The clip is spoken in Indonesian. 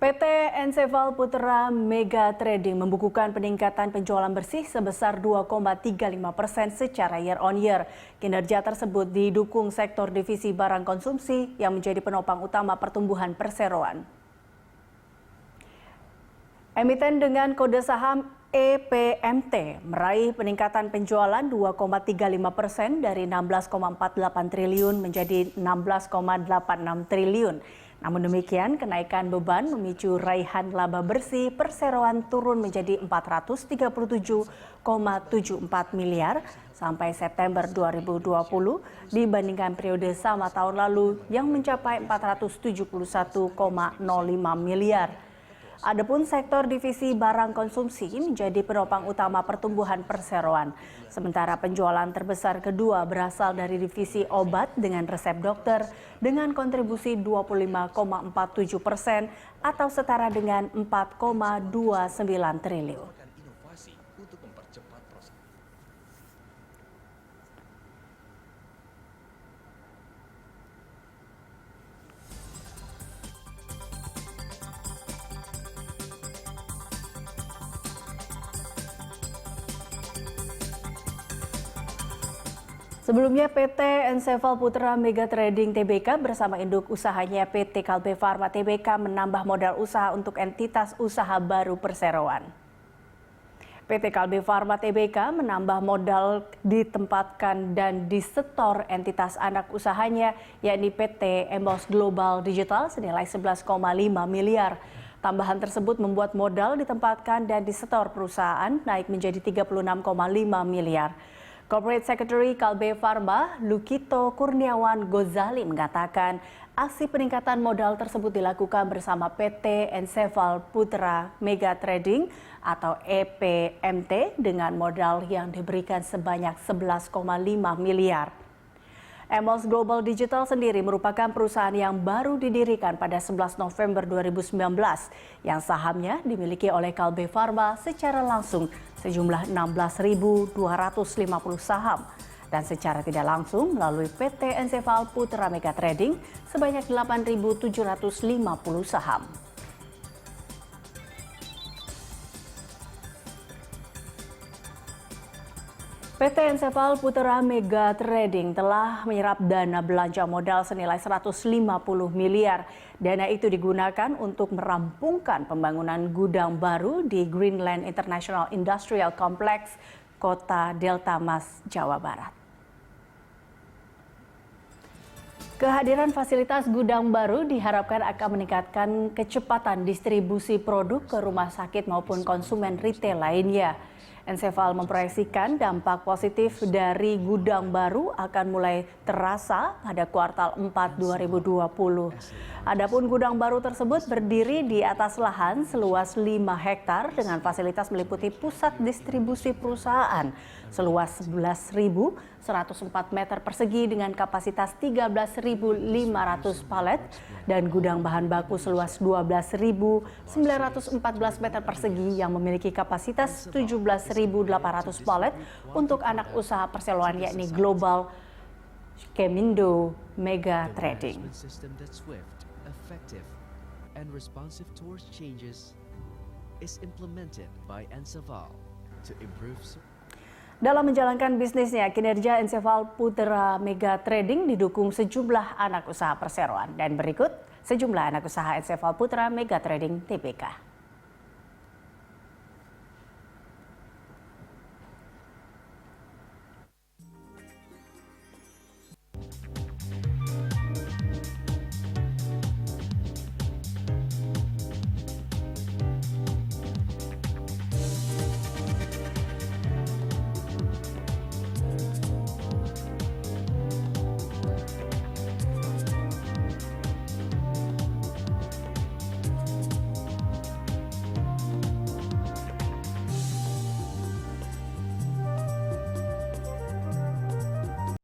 PT Enseval Putra Mega Trading membukukan peningkatan penjualan bersih sebesar 2,35% secara year on year. Kinerja tersebut didukung sektor divisi barang konsumsi yang menjadi penopang utama pertumbuhan perseroan. Emiten dengan kode saham EPMT meraih peningkatan penjualan 2,35% dari 16,48 triliun menjadi 16,86 triliun. Namun demikian, kenaikan beban memicu raihan laba bersih perseroan turun menjadi 437,74 miliar sampai September 2020 dibandingkan periode sama tahun lalu yang mencapai 471,05 miliar. Adapun sektor divisi barang konsumsi menjadi penopang utama pertumbuhan perseroan. Sementara penjualan terbesar kedua berasal dari divisi obat dengan resep dokter dengan kontribusi 25,47% atau setara dengan 4,29 triliun. Sebelumnya PT Enseval Putra Mega Trading Tbk bersama induk usahanya PT Kalbe Farma Tbk menambah modal usaha untuk entitas usaha baru perseroan. PT Kalbe Farma Tbk menambah modal ditempatkan dan disetor entitas anak usahanya yakni PT Embos Global Digital senilai 11,5 miliar. Tambahan tersebut membuat modal ditempatkan dan disetor perusahaan naik menjadi 36,5 miliar. Corporate Secretary Kalbe Farma, Lukito Kurniawan Gozali mengatakan aksi peningkatan modal tersebut dilakukan bersama PT Enseval Putra Mega Trading atau EPMT dengan modal yang diberikan sebanyak 11,5 miliar. Embos Global Digital sendiri merupakan perusahaan yang baru didirikan pada 11 November 2019 yang sahamnya dimiliki oleh Kalbe Farma secara langsung sejumlah 16.250 saham dan secara tidak langsung melalui PT Enseval Putra Mega Trading sebanyak 8.750 saham. PT Enseval Putra Mega Trading telah menyerap dana belanja modal senilai 150 miliar. Dana itu digunakan untuk merampungkan pembangunan gudang baru di Greenland International Industrial Complex, Kota Delta Mas, Jawa Barat. Kehadiran fasilitas gudang baru diharapkan akan meningkatkan kecepatan distribusi produk ke rumah sakit maupun konsumen retail lainnya. Enseval memproyeksikan dampak positif dari gudang baru akan mulai terasa pada kuartal 4 2020. Adapun gudang baru tersebut berdiri di atas lahan seluas 5 hektar dengan fasilitas meliputi pusat distribusi perusahaan seluas 11.104 meter persegi dengan kapasitas 13.500 palet dan gudang bahan baku seluas 12.914 meter persegi yang memiliki kapasitas 17.800 palet untuk anak usaha perseroan yakni Global Kemindo Mega Trading. Dalam menjalankan bisnisnya, kinerja Enseval Putra Mega Trading didukung sejumlah anak usaha perseroan. Dan berikut sejumlah anak usaha Enseval Putra Mega Trading Tbk.